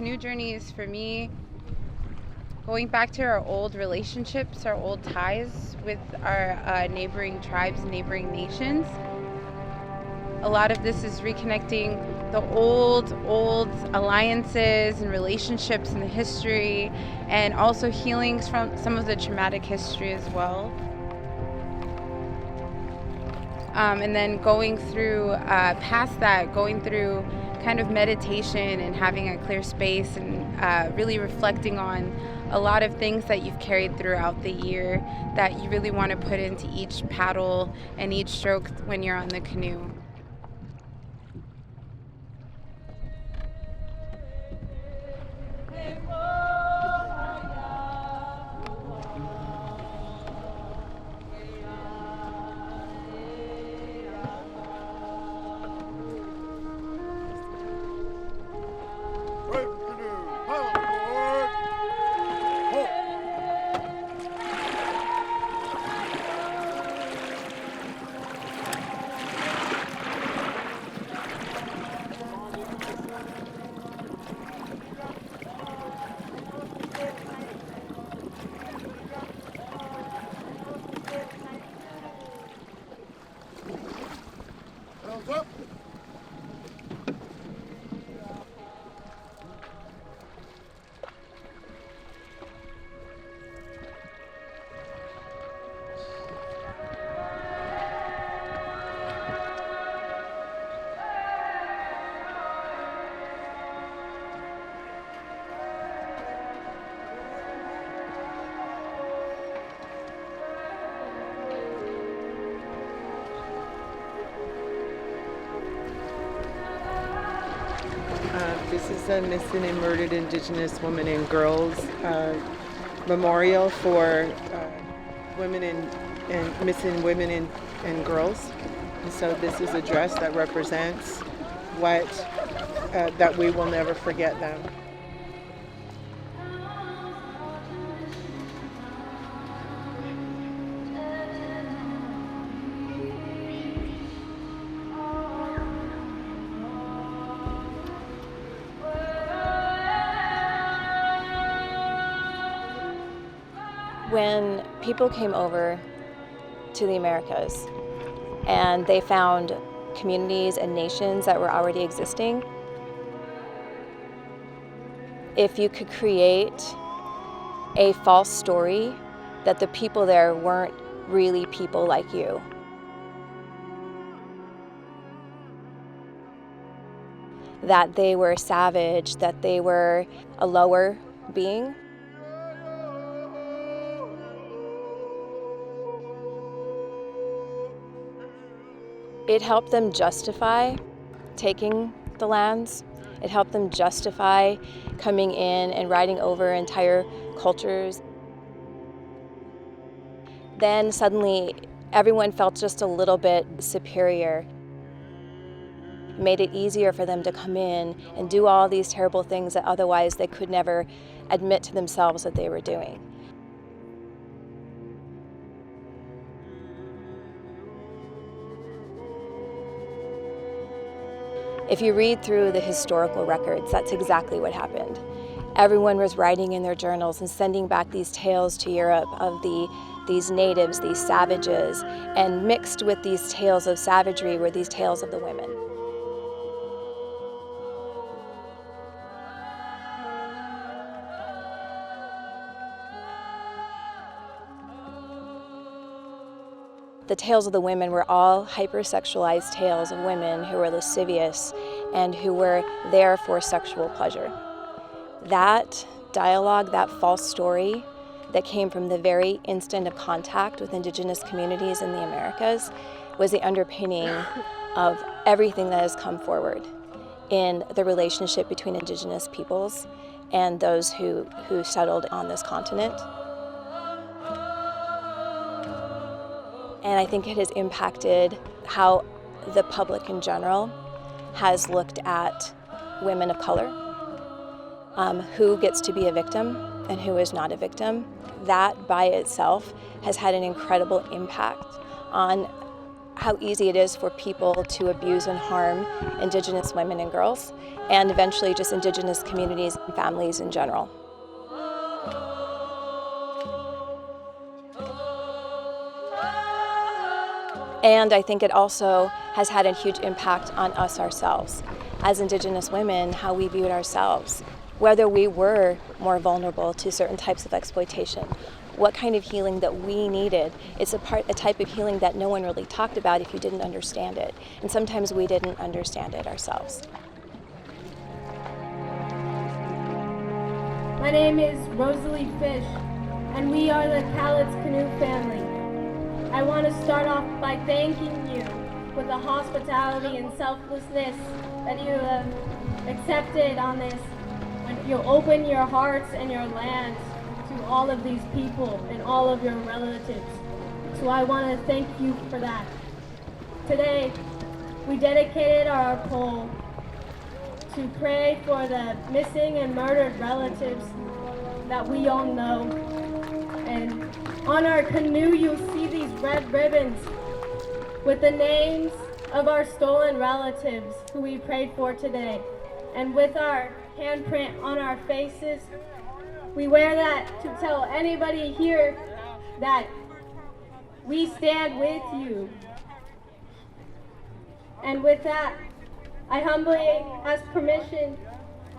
canoe journeys for me, going back to our old relationships, our old ties with our neighboring tribes and neighboring nations. A lot of this is reconnecting the old alliances and relationships and the history, and also healings from some of the traumatic history as well. And then going through, past that, going through kind of meditation and having a clear space and really reflecting on a lot of things that you've carried throughout the year that you really want to put into each paddle and each stroke when you're on the canoe. This is a missing and murdered Indigenous women and girls memorial for women and missing women and girls. And so this is a dress that represents what that we will never forget them. When people came over to the Americas and they found communities and nations that were already existing, if you could create a false story that the people there weren't really people like you, that they were savage, that they were a lower being, it helped them justify taking the lands. It helped them justify coming in and riding over entire cultures. Then suddenly everyone felt just a little bit superior. It made it easier for them to come in and do all these terrible things that otherwise they could never admit to themselves that they were doing. If you read through the historical records, that's exactly what happened. Everyone was writing in their journals and sending back these tales to Europe of these natives, these savages, and mixed with these tales of savagery were these tales of the women. The tales of the women were all hypersexualized tales of women who were lascivious and who were there for sexual pleasure. That dialogue, that false story that came from the very instant of contact with Indigenous communities in the Americas was the underpinning of everything that has come forward in the relationship between Indigenous peoples and those who settled on this continent. And I think it has impacted how the public in general has looked at women of color, who gets to be a victim and who is not a victim. That by itself has had an incredible impact on how easy it is for people to abuse and harm Indigenous women and girls, and eventually just Indigenous communities and families in general. And I think it also has had a huge impact on us ourselves. As Indigenous women, how we viewed ourselves, whether we were more vulnerable to certain types of exploitation, what kind of healing that we needed. It's a type of healing that no one really talked about if you didn't understand it. And sometimes we didn't understand it ourselves. My name is Rosalie Fish, and we are the Canoe family. I want to start off by thanking you for the hospitality and selflessness that you have accepted on this, when you open your hearts and your lands to all of these people and all of your relatives. So I want to thank you for that. Today, we dedicated our poll to pray for the missing and murdered relatives that we all know. And on our canoe, you'll see these red ribbons with the names of our stolen relatives who we prayed for today. And with our handprint on our faces, we wear that to tell anybody here that we stand with you. And with that, I humbly ask permission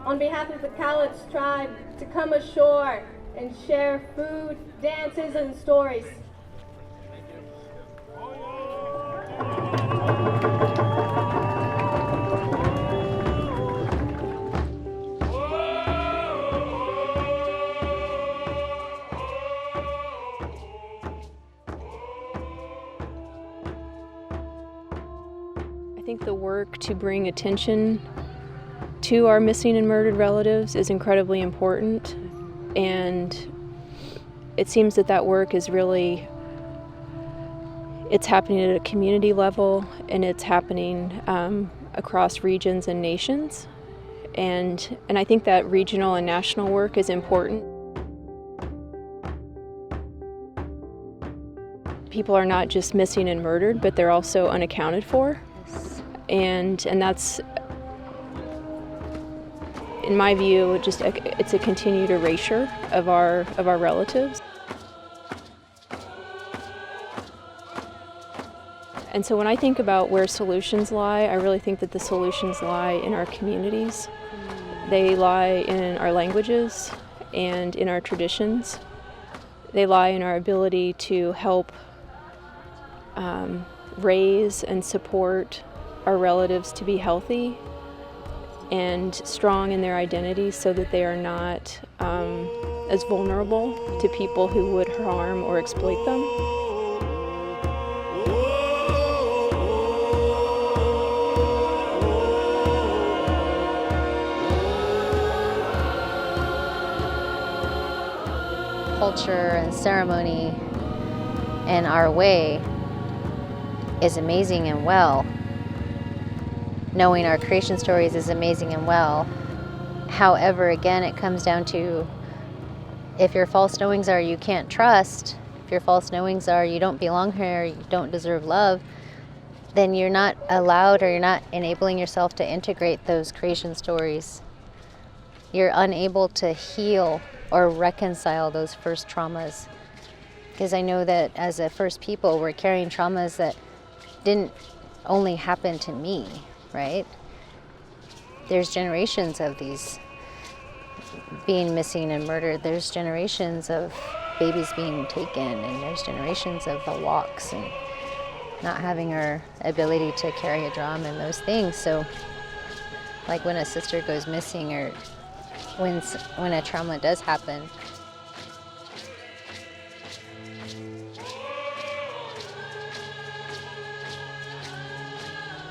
on behalf of the Cowlitz tribe to come ashore and share food, dances, and stories. I think the work to bring attention to our missing and murdered relatives is incredibly important, and it seems that work is really, it's happening at a community level, and it's happening across regions and nations, and I think that regional and national work is important. People are not just missing and murdered, but they're also unaccounted for. And that's, in my view, it's a continued erasure of our relatives. And so when I think about where solutions lie, I really think that the solutions lie in our communities. They lie in our languages and in our traditions. They lie in our ability to help raise and support our relatives to be healthy and strong in their identities so that they are not as vulnerable to people who would harm or exploit them. Culture and ceremony and our way is amazing and well. Knowing our creation stories is amazing and well. However, again, it comes down to, if your false knowings are you can't trust, if your false knowings are you don't belong here, you don't deserve love, then you're not allowed, or you're not enabling yourself to integrate those creation stories. You're unable to heal or reconcile those first traumas. Because I know that as a first people, we're carrying traumas that didn't only happen to me, right? There's generations of these being missing and murdered. There's generations of babies being taken, and there's generations of the walks and not having our ability to carry a drum and those things. So like when a sister goes missing, or when a trauma does happen,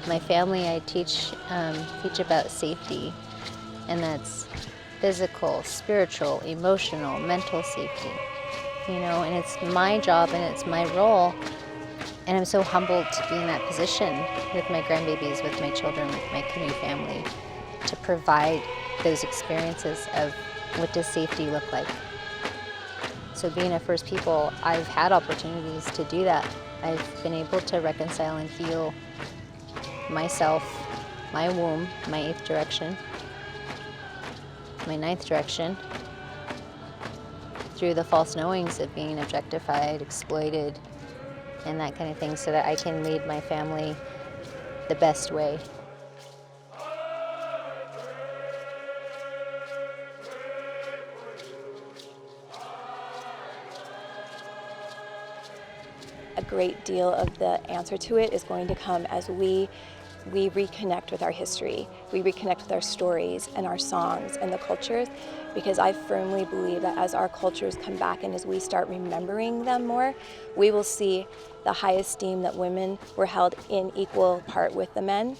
my family, I teach about safety, and that's physical, spiritual, emotional, mental safety, and it's my job and it's my role, and I'm so humbled to be in that position with my grandbabies, with my children, with my Canoe family, to provide those experiences of what does safety look like. So being a First People, I've had opportunities to do that. I've been able to reconcile and heal myself, my womb, my eighth direction, my ninth direction, through the false knowings of being objectified, exploited, and that kind of thing, so that I can lead my family the best way. A great deal of the answer to it is going to come as we reconnect with our history, we reconnect with our stories and our songs and the cultures, because I firmly believe that as our cultures come back and as we start remembering them more, we will see the high esteem that women were held in equal part with the men.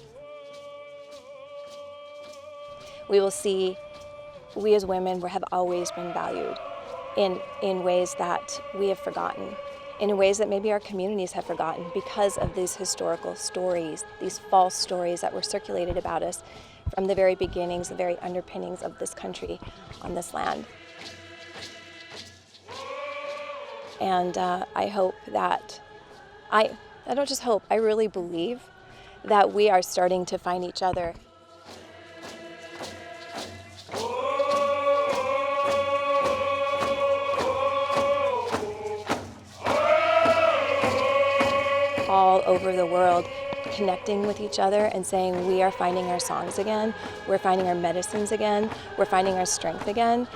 We will see we as women have always been valued in ways that we have forgotten, in ways that maybe our communities have forgotten because of these historical stories, these false stories that were circulated about us from the very beginnings, the very underpinnings of this country on this land. And I hope that, I don't just hope, I really believe that we are starting to find each other. All over the world, connecting with each other and saying we are finding our songs again, we're finding our medicines again, we're finding our strength again.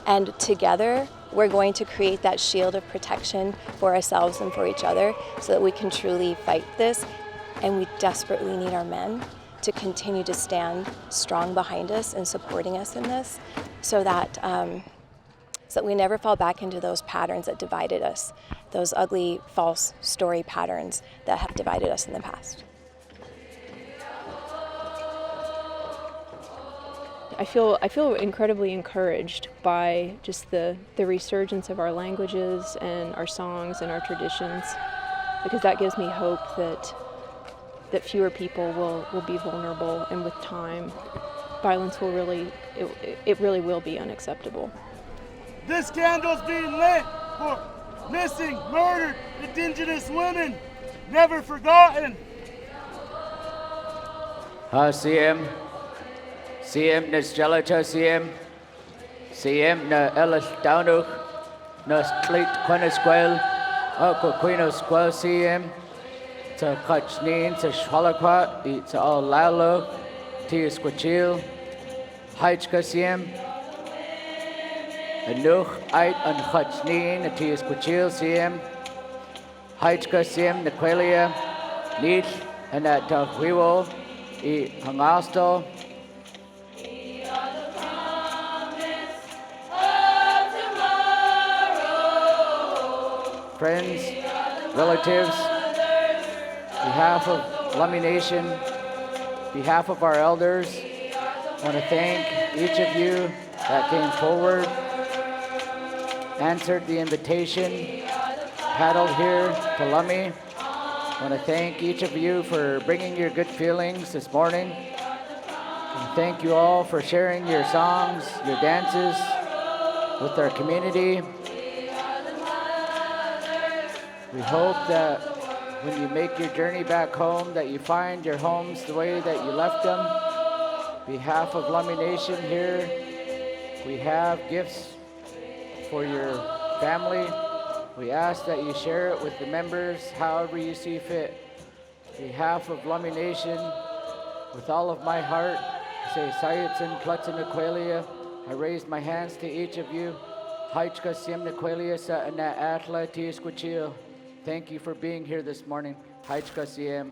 And together, we're going to create that shield of protection for ourselves and for each other so that we can truly fight this. And we desperately need our men to continue to stand strong behind us and supporting us in this so that we never fall back into those patterns that divided us, those ugly, false story patterns that have divided us in the past. I feel incredibly encouraged by just the resurgence of our languages and our songs and our traditions, because that gives me hope that fewer people will be vulnerable, and with time, violence will really will be unacceptable. This candle's being lit for missing, murdered Indigenous women, never forgotten. CM na Sjalata CM na Ellis Downuch, na Cleat Quenisquel, Quino Squel CM, to Kachnin, to Schwalakwa, to all Lalo, to Squachil, Heichka CM, Anuch Ait and Kachnin, to Squachil CM, Heichka CM, Naquelia, Nich, and at Huiwo, Hangasto. Friends, relatives, behalf of Lummi Nation, behalf of our elders, I want to thank each of you that came forward, answered the invitation, paddled here to Lummi. I want to thank each of you for bringing your good feelings this morning. And thank you all for sharing your songs, your dances with our community. We hope that when you make your journey back home, that you find your homes the way that you left them. On behalf of Lummi Nation here, we have gifts for your family. We ask that you share it with the members however you see fit. On behalf of Lummi Nation, with all of my heart, I say Sayatsin Klutsin Aqualia. I raise my hands to each of you. Haichka Sim Aqualia Sa Ana Atla Tiesquachil. Thank you for being here this morning. Haichka Siem.